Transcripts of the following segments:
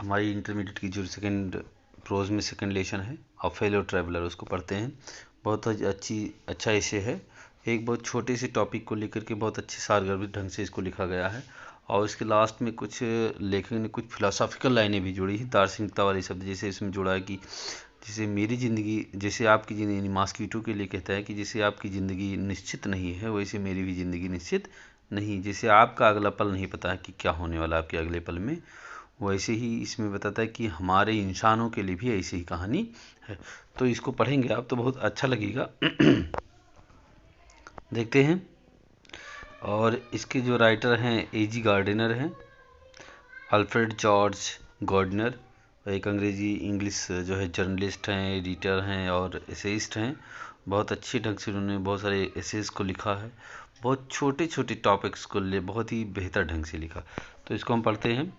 हमारी इंटरमीडिएट की जो सेकंड प्रोज में सेकंड लेसन है अ फेलो ट्रैवलर, उसको पढ़ते हैं। बहुत अच्छा एशे है। एक बहुत छोटे से टॉपिक को लेकर के बहुत अच्छे सारगर्भित ढंग से इसको लिखा गया है। और इसके लास्ट में कुछ लेखक ने कुछ फिलोसॉफिकल लाइनें भी जोड़ी हैं, दार्शनिकता वाले शब्द जैसे इसमें जोड़ा है कि जैसे मेरी ज़िंदगी, जैसे आपकी ज़िंदगी, मॉस्किटो के लिए कहता है कि जैसे आपकी ज़िंदगी निश्चित नहीं है वैसे मेरी भी ज़िंदगी निश्चित नहीं। जैसे आपका अगला पल नहीं पता है कि क्या होने वाला आपके अगले पल में, वैसे ही इसमें बताता है कि हमारे इंसानों के लिए भी ऐसी ही कहानी है। तो इसको पढ़ेंगे आप तो बहुत अच्छा लगेगा। देखते हैं। और इसके जो राइटर हैं A.G. गार्डिनर हैं, अल्फ्रेड जॉर्ज गार्डिनर, एक अंग्रेजी इंग्लिश जो है जर्नलिस्ट हैं, एडिटर हैं और एसेइस्ट हैं। बहुत अच्छे ढंग से उन्होंने बहुत सारे एसेस को लिखा है, बहुत छोटे छोटे टॉपिक्स को ले बहुत ही बेहतर ढंग से लिखा। तो इसको हम पढ़ते हैं।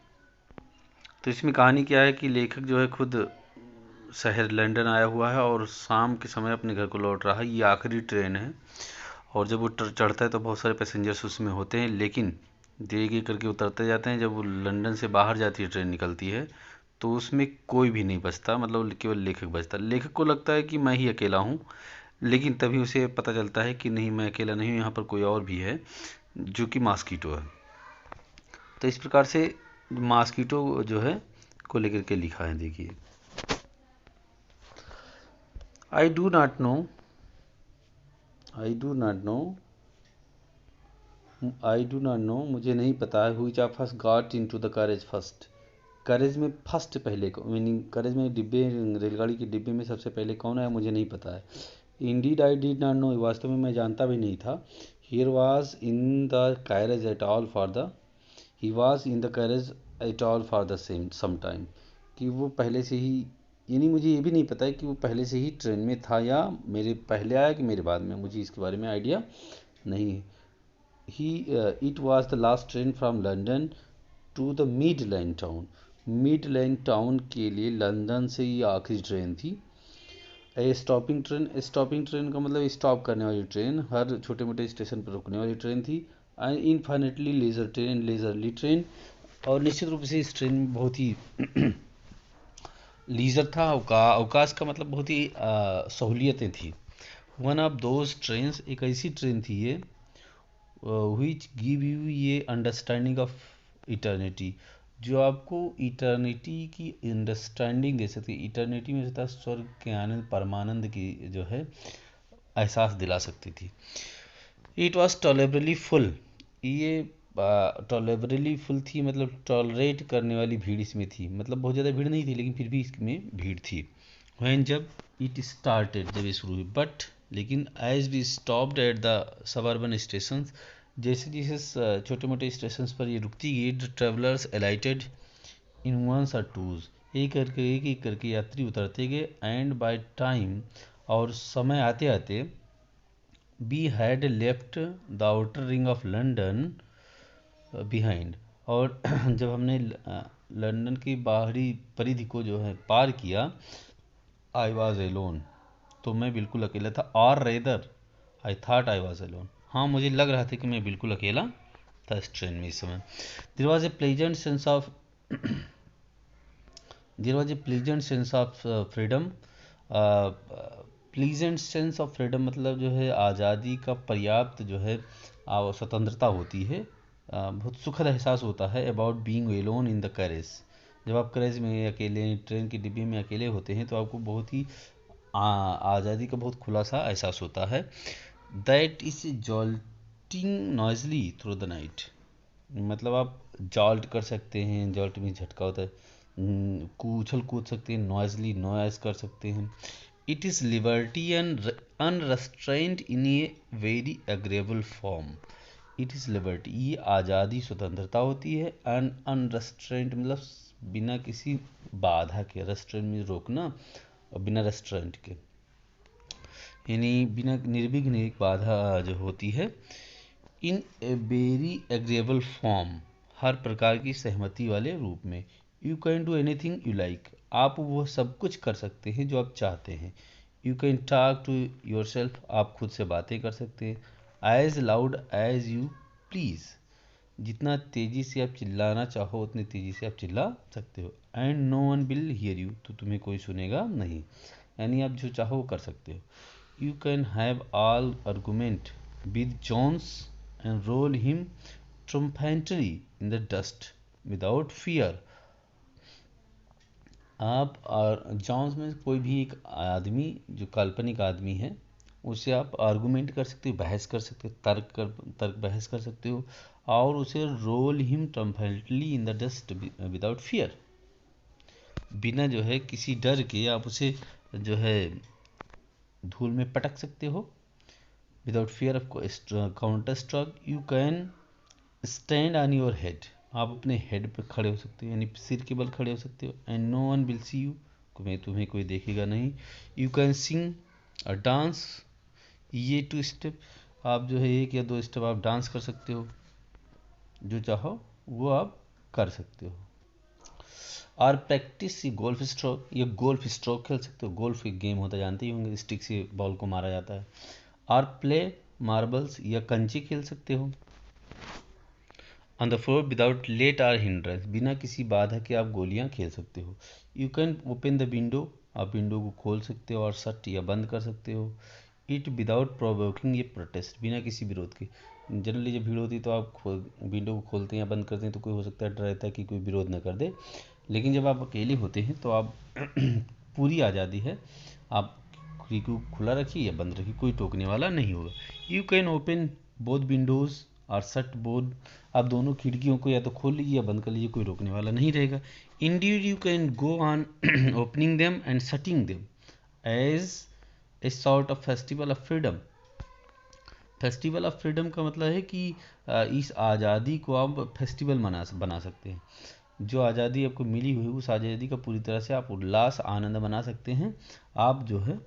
तो इसमें कहानी क्या है कि लेखक जो है खुद शहर लंदन आया हुआ है और शाम के समय अपने घर को लौट रहा है। ये आखिरी ट्रेन है और जब वो चढ़ता है तो बहुत सारे पैसेंजर्स उसमें होते हैं, लेकिन धीरे करके उतरते जाते हैं। जब वो लंदन से बाहर जाती है, ट्रेन निकलती है, तो उसमें कोई भी नहीं बचता, मतलब केवल लेखक बचता। लेखक को लगता है कि मैं ही अकेला हूँ, लेकिन तभी उसे पता चलता है कि नहीं, मैं अकेला नहीं हूँ, यहाँ पर कोई और भी है जो कि मॉस्किटो है। तो इस प्रकार से मॉस्किटो जो है को लेकर के लिखा है। देखिए, आई डू नॉट नो मुझे नहीं पता है which of us got into the carriage first. Carriage में फर्स्ट पहले को, मीनिंग करेज में डिब्बे, रेलगाड़ी के डिब्बे में सबसे पहले कौन आया मुझे नहीं पता है। Indeed I did not know, वास्तव में मैं जानता भी नहीं था। Here was in the carriage at all for the he was in the carriage at all for the same some time, कि वो पहले से ही, यानी मुझे ये भी नहीं पता है कि वो पहले से ही ट्रेन में था या मेरे पहले आया कि मेरे बाद में, मुझे इसके बारे में आइडिया नहीं है। ही it was the last train from London to the Midland town. Midland town के लिए लंदन से ये आखिरी ट्रेन थी। ए स्टॉपिंग ट्रेन का मतलब स्टॉप करने वाली ट्रेन, हर छोटे मोटे स्टेशन पर रुकने वाली ट्रेन थी। एंड इनफाइनेटली लेजरली ट्रेन, और निश्चित रूप से इस ट्रेन में बहुत ही लीजर था। अवकाश का मतलब बहुत ही सहूलियतें थी। वन ऑफ दोज ट्रेन्स, एक ऐसी ट्रेन थी ये, विच गिव यू ये अंडरस्टैंडिंग ऑफ इटर्निटी, जो आपको इटर्निटी की अंडरस्टैंडिंग दे सकती है। इटर्निटी में होता है स्वर्ग के आनंद, परमानंद की जो है एहसास दिला सकती थी। इट वॉज टॉलरेबली फुल, ये टॉलरेबली फुल थी, मतलब टॉलरेट करने वाली भीड़ इसमें थी, मतलब बहुत ज़्यादा भीड़ नहीं थी लेकिन फिर भी इसमें भीड़ थी। वैन जब इट स्टार्टेड, जब ये शुरू हुई, बट लेकिन as we stopped at the suburban station, जैसे जैसे छोटे मोटे स्टेशन पर ये रुकती गई, the travellers alighted in ones और टूज, एक एक करके यात्री उतरते गए। एंड बाय टाइम, और समय आते आते, we had left the outer ring of London behind, और जब हमने लंदन की बाहरी परिधि को जो है पार किया, आई वॉज एलोन, तो मैं बिल्कुल अकेला था। और rather I thought I was alone, हाँ मुझे लग रहा था कि मैं बिल्कुल अकेला था इस ट्रेन में इस समय। There was a pleasant sense of freedom. Pleasant sense of freedom मतलब जो है आज़ादी का पर्याप्त जो है स्वतंत्रता होती है, बहुत सुखद एहसास होता है। About being alone in the carriage, जब आप कैरेज में अकेले, ट्रेन के डिब्बे में अकेले होते हैं तो आपको बहुत ही आज़ादी का बहुत खुला सा एहसास होता है। That is jolting noisily through the night, मतलब आप जॉल्ट कर सकते हैं, जॉल्ट में झटका होता है, उछल कूद सकते हैं, नॉइजली नॉइज कर सकते हैं। It is liberty and unrestrained in a very agreeable form. It is liberty, ये आज़ादी स्वतंत्रता होती है। एंड अनरेस्ट्रेंट मतलब बिना किसी बाधा के, रेस्ट्रेंट में रोकना, और बिना रेस्ट्रेंट के यानी बिना निर्विघ्न एक बाधा जो होती है। इन ए वेरी एग्रेबल फॉर्म, हर प्रकार की सहमति वाले रूप में। You can do anything you like, आप वो सब कुछ कर सकते हैं जो आप चाहते हैं। You can talk to yourself, आप खुद से बातें कर सकते हैं। As loud as you please, जितना तेजी से आप चिल्लाना चाहो उतनी तेजी से आप चिल्ला सकते हो। And no one will hear you, तो तुम्हें कोई सुनेगा नहीं, यानी आप जो चाहो वो कर सकते हो। You can have all argument with Jones and roll him triumphantly in the dust without fear. आप जॉन्स में कोई भी एक आदमी जो काल्पनिक आदमी है उससे आप आर्गुमेंट कर सकते हो, बहस कर सकते हो, तर्क बहस कर सकते हो, और उसे roll him triumphantly in the dust without fear, बिना जो है किसी डर के आप उसे जो है धूल में पटक सकते हो। Without fear of counter struck you can stand on your head, आप अपने हेड पे खड़े हो सकते हो, यानी सिर के बल खड़े हो सकते हो। And no one will see you, तुम्हें कोई देखेगा नहीं। You can sing a dance ये टू स्टेप, आप जो है एक या दो स्टेप आप डांस कर सकते हो, जो चाहो वो आप कर सकते हो। और प्रैक्टिस गोल्फ स्ट्रोक, ये गोल्फ स्ट्रोक खेल सकते हो, गोल्फ एक गेम होता है जानते ही होंगे, स्टिक से बॉल को मारा जाता है। और प्ले मार्बल्स या कंची खेल सकते हो। On the floor without let or hindrance, बिना किसी बाधा के आप गोलियां खेल सकते हो। You can open the window, आप विंडो को खोल सकते हो और शट या बंद कर सकते हो। इट विदाउट प्रोवोकिंग ये प्रोटेस्ट, बिना किसी विरोध के। जनरली जब भीड़ होती है तो आप विंडो को खोलते हैं या बंद करते हैं तो कोई हो सकता है डर रहता है कि कोई विरोध न कर दे, लेकिन जब आप अकेले होते हैं तो आप पूरी आज़ादी है, आप खिड़की को खुला रखिए या बंद रखिए, कोई टोकने वाला नहीं होगा। You can open both Windows और शट बोथ, आप दोनों खिड़कियों को या तो खोल लीजिए या बंद कर लीजिए, कोई रोकने वाला नहीं रहेगा। Indeed you can go on opening them and shutting them as a sort of festival of freedom. Festival of freedom का मतलब है कि इस आज़ादी को आप फेस्टिवल बना सकते हैं। जो आज़ादी आपको मिली हुई उस आज़ादी का पूरी तरह से आप उल्लास आनंद बना सकते हैं। आप जो है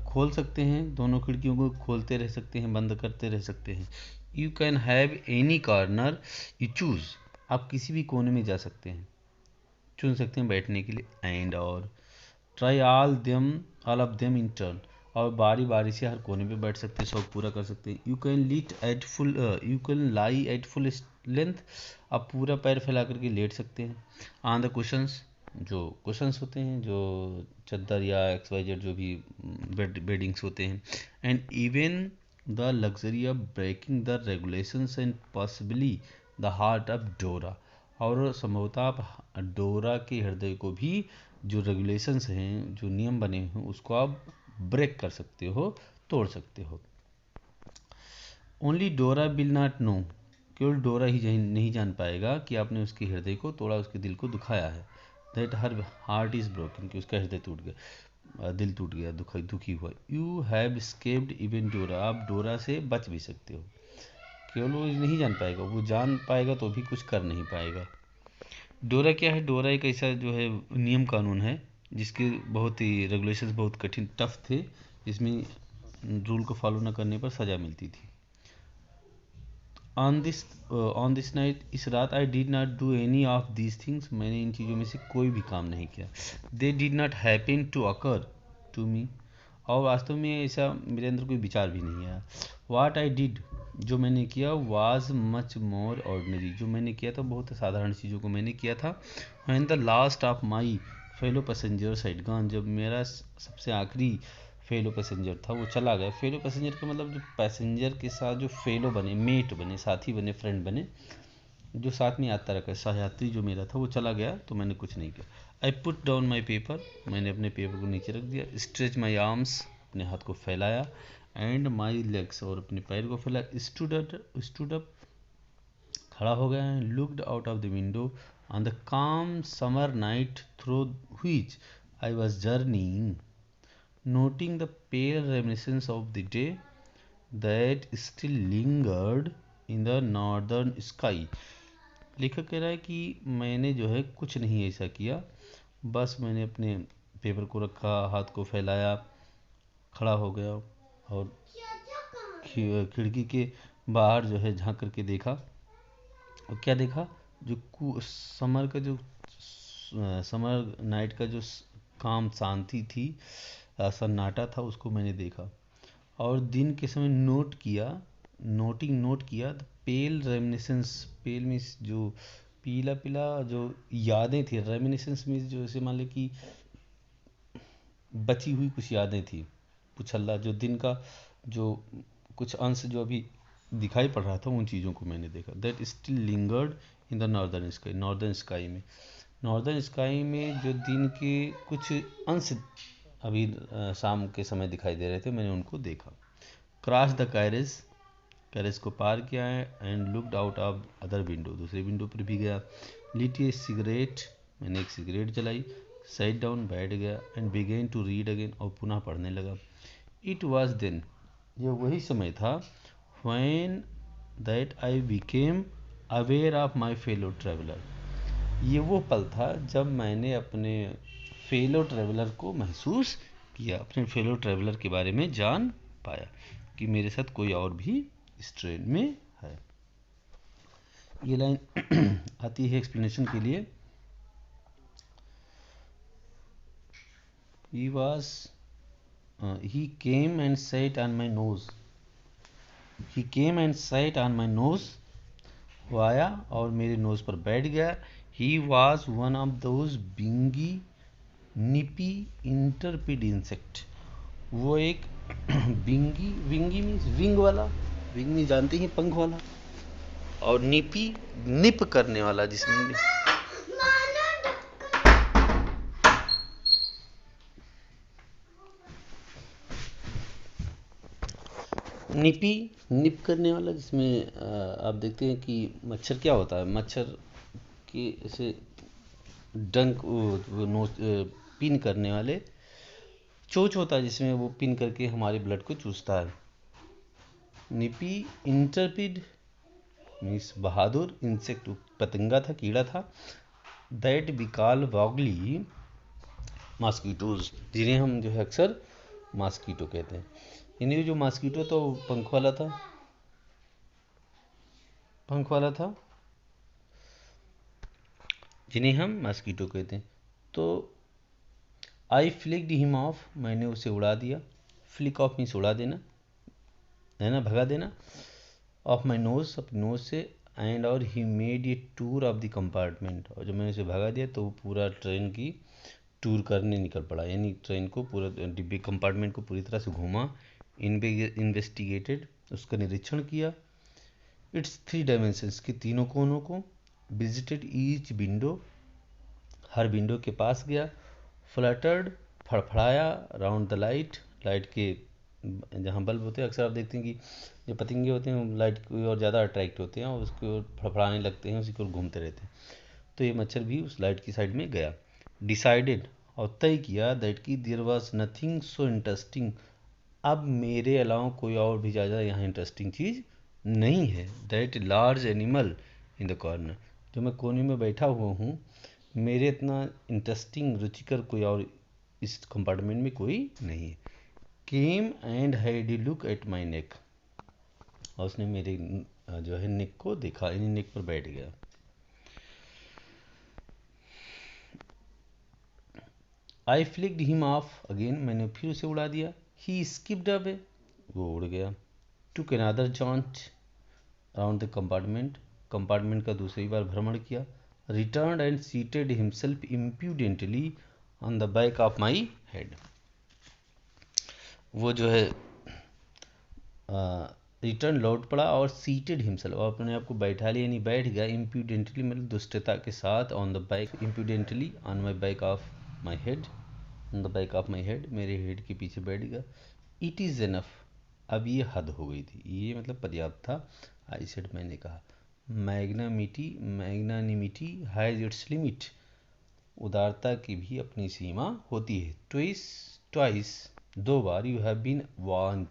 खोल सकते हैं, दोनों खिड़कियों को खोलते रह सकते हैं, बंद करते रह सकते हैं। You can have any corner you choose, आप किसी भी कोने में जा सकते हैं, चुन सकते हैं बैठने के लिए। एंड और try all of them in turn, और बारी बारी से हर कोने पे बैठ सकते हैं, शौक पूरा कर सकते हैं। You can lie at full length, आप पूरा पैर फैला करके लेट सकते हैं। ऑन द कुशंस, जो कुशंस होते हैं, जो चादर या XYZ जो भी बेडिंग्स होते हैं। And even the luxury of breaking the regulations and possibly the heart of Dora, और संभवतः आप डोरा के हृदय को भी, जो रेगुलेशंस हैं, जो नियम बने हैं, उसको आप ब्रेक कर सकते हो, तोड़ सकते हो। ओनली डोरा विल नॉट नो, केवल डोरा ही नहीं जान पाएगा कि आपने उसके हृदय को तोड़ा, उसके दिल को दुखाया है। That her heart is broken, कि उसका हृदय टूट गया, दिल टूट गया, दुखी हुआ। यू हैव स्केप्ड इवन डोरा, आप डोरा से बच भी सकते हो, केवल वो नहीं जान पाएगा, वो जान पाएगा तो भी कुछ कर नहीं पाएगा। डोरा क्या है? डोरा एक ऐसा जो है नियम कानून है जिसके बहुत ही रेगुलेशंस बहुत कठिन टफ थे, जिसमें रूल को फॉलो न करने पर सज़ा मिलती थी। ऑन दिस नाइट, इस रात, आई did not do any of these things, मैंने इन चीज़ों में से कोई भी काम नहीं किया। They did not happen to occur to me, और वास्तव में ऐसा मेरे अंदर कोई विचार भी नहीं आया। वाट आई डिड, जो मैंने किया, वाज मच मोर ऑर्डिनरी, जो मैंने किया था बहुत साधारण चीज़ों को मैंने किया था। When the last of my fellow passenger had gone, जब मेरा सबसे आखिरी फेलो पैसेंजर था वो चला गया। फेलो पैसेंजर का मतलब जो पैसेंजर के साथ जो फेलो बने, मेट बने, साथी बने, फ्रेंड बने, जो साथ में यात्रा कर, सहयात्री जो मेरा था वो चला गया, तो मैंने कुछ नहीं किया। I put down my paper, मैंने अपने पेपर को नीचे रख दिया। स्ट्रेच माई आर्म्स, अपने हाथ को फैलाया। एंड माई लेग्स, और अपने पैर को फैलाया। स्टूड अप, खड़ा हो गया। Looked out of the window on the calm summer night through which I was journeying, noting the pale reminiscence of the day that still lingered in the northern sky। लेखक कह रहा है कि मैंने जो है कुछ नहीं ऐसा किया, बस मैंने अपने पेपर को रखा, हाथ को फैलाया, खड़ा हो गया और खिड़की के बाहर जो है झांक करके देखा। और क्या देखा? जो समर का जो समर नाइट का जो काम शांति थी, सन्नाटा था, उसको मैंने देखा। और दिन के समय नोट किया the pale reminiscence. Pale means जो पीला पीला जो यादें थी, रेमिनिसेंस मीन्स जो जैसे मान ले कि बची हुई कुछ यादें थी, पुछल्ला जो दिन का जो कुछ अंश जो अभी दिखाई पड़ रहा था, उन चीज़ों को मैंने देखा। That still lingered in the northern sky. Northern sky में जो दिन के कुछ अंश अभी शाम के समय दिखाई दे रहे थे, मैंने उनको देखा। क्रॉस द कैरेज को पार किया है and looked out of other window, दूसरे विंडो पर भी गया। लीट ए सिगरेट, मैंने एक सिगरेट जलाई। साइड डाउन, बैठ गया and began to read again, और पुनः पढ़ने लगा। इट वॉज देन, यह वही समय था, when that I became aware of my fellow traveller, ये वो पल था जब मैंने अपने फेलो ट्रेवलर को महसूस किया, अपने फेलो ट्रेवलर के बारे में जान पाया कि मेरे साथ कोई और भी इस ट्रेन में है। ये लाइन आती है एक्सप्लेनेशन के लिए। he came and sat on my nose, वो आया और मेरे नोज पर बैठ गया। he was one of those bingy nippy interpid insect, वो एक विंगी मीन्स विंग वाला, विंग मीन्स जानते ही पंख वाला, और निपी निप करने वाला, जिसमें निप करने वाला, जिसमें आप देखते हैं कि मच्छर क्या होता है, मच्छर के ऐसे डंक पिन करने वाले चोच होता है, जिसमें वो पिन करके हमारे ब्लड को चूसता है। निपी इंटरपिड मीन्स बहादुर, इंसेक्ट पतंगा था, कीड़ा था। दैट वी कॉल वॉगली मॉस्किटोज, जिन्हें हम जो है अक्सर मॉस्किटो कहते हैं। इन्हें जो मॉस्किटो तो पंख वाला था, जिन्हें हम मॉस्किटो कहते हैं। तो आई फ्लिक्ड हिम ऑफ, मैंने उसे उड़ा दिया। फ्लिक ऑफ मीन्स उड़ा देना है ना, भगा देना। ऑफ माई नोज, अपनी नोज से। एंड और he made a tour of the compartment, और जब मैंने उसे भगा दिया तो वो पूरा ट्रेन की टूर करने निकल पड़ा, यानी ट्रेन को पूरा डिब्बे कंपार्टमेंट को पूरी तरह से घूमा। इन्वेस्टिगेटेड, उसका निरीक्षण किया। इट्स 3 डायमेंशंस की तीनों कोनों को। विजिटेड ईच विंडो, हर विंडो के पास गया। फ्लटर्ड, फड़फड़ाया। राउंड द लाइट के जहाँ बल्ब होते हैं, अक्सर आप देखते हैं कि जो पतंगे होते हैं लाइट की ओर ज़्यादा अट्रैक्ट होते हैं और उसकी ओर फड़फड़ाने लगते हैं, उसी की ओर घूमते रहते हैं। तो ये मच्छर भी उस लाइट की साइड में गया। डिसाइडेड, और तय किया, दैट की there was nothing so interesting, अब मेरे अलावा कोई और भी ज़्यादा यहाँ इंटरेस्टिंग चीज़ नहीं है। That large animal in the corner, जो मैं कोने में बैठा हुआ हूँ, मेरे इतना इंटरेस्टिंग रुचिकर कोई और इस कंपार्टमेंट में कोई नहीं है। Came and had a look at my neck, और उसने मेरे जो है नेक को देखा, यानी नेक पर बैठ गया। आई फ्लिक्ड हिम ऑफ अगेन, मैंने फिर उसे उड़ा दिया। ही स्किप्ड अवे, वो उड़ गया। Took another jaunt around the compartment का दूसरी बार भ्रमण किया। Return and seated himself impudently on the back of my head, वो जो है रिटर्न लौट पड़ा और सीटेड हिमसेल्फ, और अपने आप को बैठा लिया, यानी बैठ गया। इम्प्यूडेंटली मतलब दुष्टता के साथ। On the back, impudently on my back of my head, on the back of my head, मेरे हेड के पीछे बैठ गया। इट इज़ एनफ, अब ये हद हो गई थी, ये मतलब पर्याप्त था। आई सेड, मैंने कहा। मैग्नानिमिटी हैज़ इट्स लिमिट, उदारता की भी अपनी सीमा होती है। ट्वाइस, 2 बार। यू हैव बीन वार्न्ड,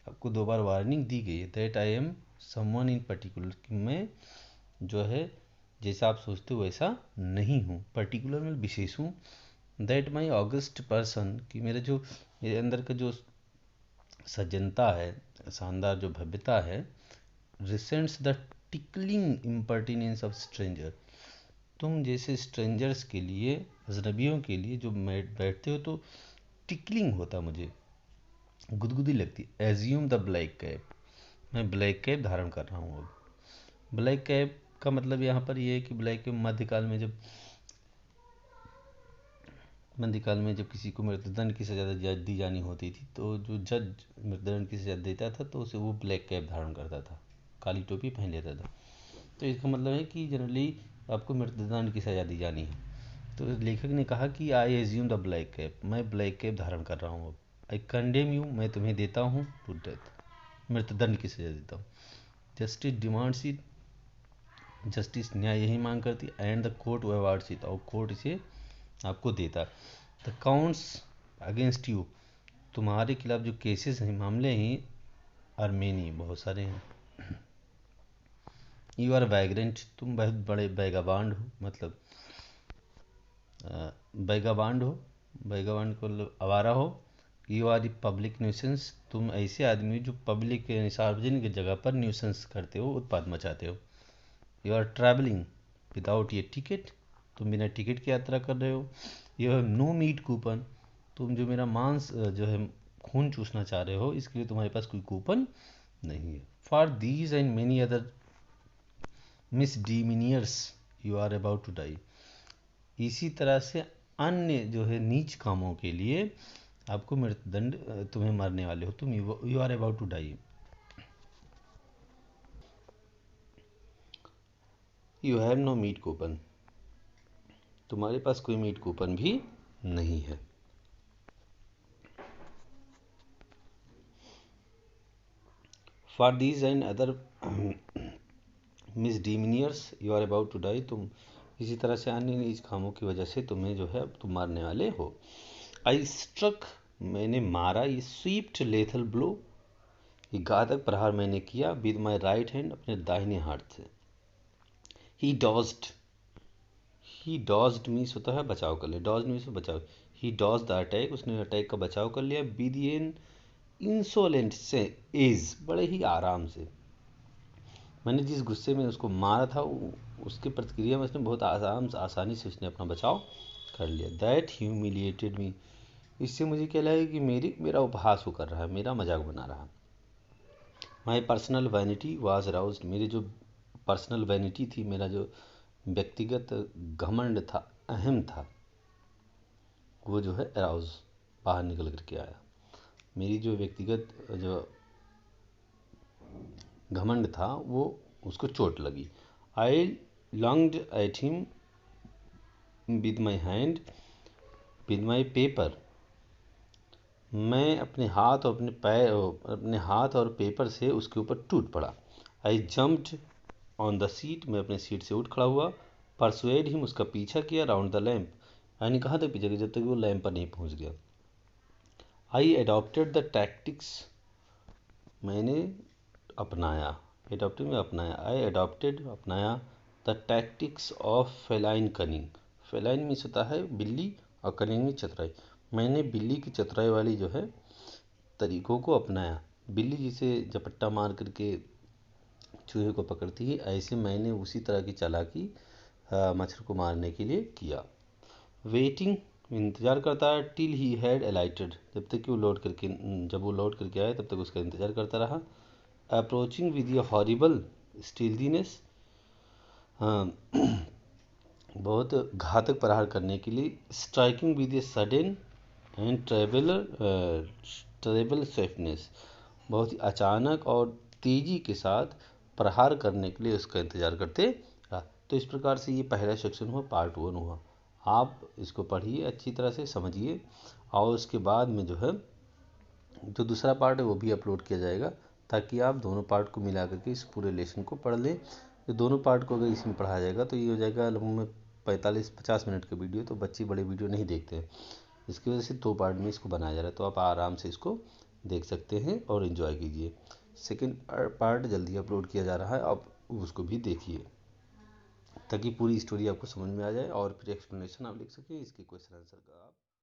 आपको 2 बार वार्निंग दी गई है। That I am someone in particular, कि मैं जो है जैसा आप सोचते हो वैसा नहीं हूँ। पर्टिकुलर में विशेष हूँ। दैट माई ऑगस्ट पर्सन, कि मेरे अंदर का जो सज्जनता है, शानदार जो भव्यता है। Resents the tickling impertinence of stranger, तुम जैसे स्ट्रेंजर्स के लिए, अजनबियों के लिए जो बैठते हो तो टिकलिंग होता मुझे, गुदगुदी लगती। एज्यूम द ब्लैक कैप, मैं ब्लैक कैप धारण कर रहा हूँ अब। ब्लैक कैप का मतलब यहाँ पर ये है कि ब्लैक कैप मध्यकाल में जब किसी को मृत्युदंड की सजा दी जानी होती थी, तो जो जज मृत्युदंड की सजा देता था तो उसे वो ब्लैक कैप धारण करता था, काली टोपी पहन लेता था। तो इसका मतलब है कि जनरली आपको मृत्युदंड की सजा दी जानी है। तो लेखक ने कहा कि I assume the black cap, मैं ब्लैक कैप धारण कर रहा हूँ अब। आई कंडेम यू, मैं तुम्हें देता हूँ टू डेथ, मृत्युदंड की सजा देता हूँ। जस्टिस डिमांड्स इट, जस्टिस न्याय यही मांग करती। And the court awards it, और कोर्ट इसे आपको देता। द काउंट्स अगेंस्ट यू, तुम्हारे खिलाफ जो केसेस हैं, मामले हैं, आर मेनी, बहुत सारे हैं। यू आर वैग्रेंट, तुम बहुत बड़े बैगाबांड हो, मतलब बैगाबांड हो, बैगाबांड को मतलब आवारा हो। You are the public nuisance, तुम ऐसे आदमी जो पब्लिक सार्वजनिक जगह पर न्यूसेंस करते हो, उत्पात मचाते हो। यू आर ट्रैवलिंग विदाउट ये टिकट, तुम बिना टिकट की यात्रा कर रहे हो। You have no meat coupon, तुम जो मेरा मांस जो है खून चूसना चाह रहे हो, इसके लिए तुम्हारे पास कोई कूपन नहीं है। For these and many other misdemeanours you are about to die, इसी तरह से अन्य जो है नीच कामों के लिए आपको मृत्युदंड, तुम्हें मरने वाले हो तुम, you are about to die. You have no meat coupon, तुम्हारे पास कोई मीट कूपन भी नहीं है। For these and other misdemeanours you are about to die, तुम इसी तरह से अन्य नीच कामों की वजह से तुम्हें जो है अब तुम मारने वाले हो। आई स्ट्रक, मैंने मारा। ये स्वीप्ड लेथल ब्लो, ये घातक प्रहार मैंने किया। विद माई राइट हैंड, अपने दाहिने हाथ से। ही डॉज्ड, ही डॉज्ड मीन्स होता है बचाव कर लिया, डॉज मीन्स बचाव। ही डॉज द अटैक, उसने अटैक का बचाव कर लिया। विद एन इंसोलेंट से एज, बड़े ही आराम से। मैंने जिस गुस्से में उसको मारा था, उसके प्रतिक्रिया में उसने बहुत आसानी से उसने अपना बचाव कर लिया। दैट ह्यूमिलिएटेड मी, इससे मुझे क्या लगा कि मेरा उपहास वो कर रहा है, मेरा मजाक बना रहा। My personal vanity was aroused, मेरी जो पर्सनल वैनिटी थी, मेरा जो व्यक्तिगत घमंड था, अहम था, वो जो है अराउज, बाहर निकल करके आया। मेरी जो व्यक्तिगत जो घमंड था वो, उसको चोट लगी। I lunged at him with my hand with my paper, मैं अपने हाथ और अपने हाथ और पेपर से उसके ऊपर टूट पड़ा। आई जम्प्ड ऑन द सीट, मैं अपने सीट से उठ खड़ा हुआ। परसुएड हिम, उसका पीछा किया। राउंड द लैम्प, यानी कहाँ तक पीछा किया, जब तक वो लैम्प पर नहीं पहुँच गया। आई एडॉप्टेड द टैक्टिक्स, मैंने अपनाया, एडॉप्टेड में अपनाया। आई एडॉप्टेड, अपनाया। The tactics of feline cunning, feline means होता है बिल्ली, और कनिंग में चतुराई। मैंने बिल्ली की चतुराई वाली जो है तरीकों को अपनाया। बिल्ली जिसे झपट्टा मार करके चूहे को पकड़ती है, ऐसे मैंने उसी तरह की चालाकी मच्छर को मारने के लिए किया। वेटिंग, इंतज़ार करता है। टिल ही हैड अलाइटेड, जब वो लौट करके आए तब तक उसका इंतज़ार करता रहा। Approaching with a horrible stealthiness, बहुत घातक प्रहार करने के लिए। Striking with a sudden and treble swiftness, बहुत ही अचानक और तेज़ी के साथ प्रहार करने के लिए उसका इंतज़ार करते रहा। तो इस प्रकार से ये पहला सेक्शन हुआ, पार्ट 1 हुआ। आप इसको पढ़िए, अच्छी तरह से समझिए, और उसके बाद में जो है जो दूसरा पार्ट है वो भी अपलोड किया जाएगा, ताकि आप दोनों पार्ट को मिला करके इस पूरे लेसन को पढ़ लें। तो दोनों पार्ट को अगर इसमें पढ़ा जाएगा तो ये हो जाएगा लगभग में 45-50 मिनट का वीडियो। तो बच्चे बड़े वीडियो नहीं देखते हैं, इसकी वजह से 2 पार्ट में इसको बनाया जा रहा है। तो आप आराम से इसको देख सकते हैं और इन्जॉय कीजिए। सेकेंड पार्ट जल्दी अपलोड किया जा रहा है, आप उसको भी देखिए, ताकि पूरी स्टोरी आपको समझ में आ जाए और फिर एक्सप्लेनेशन आप लिख सकें, इसके क्वेश्चन आंसर का आप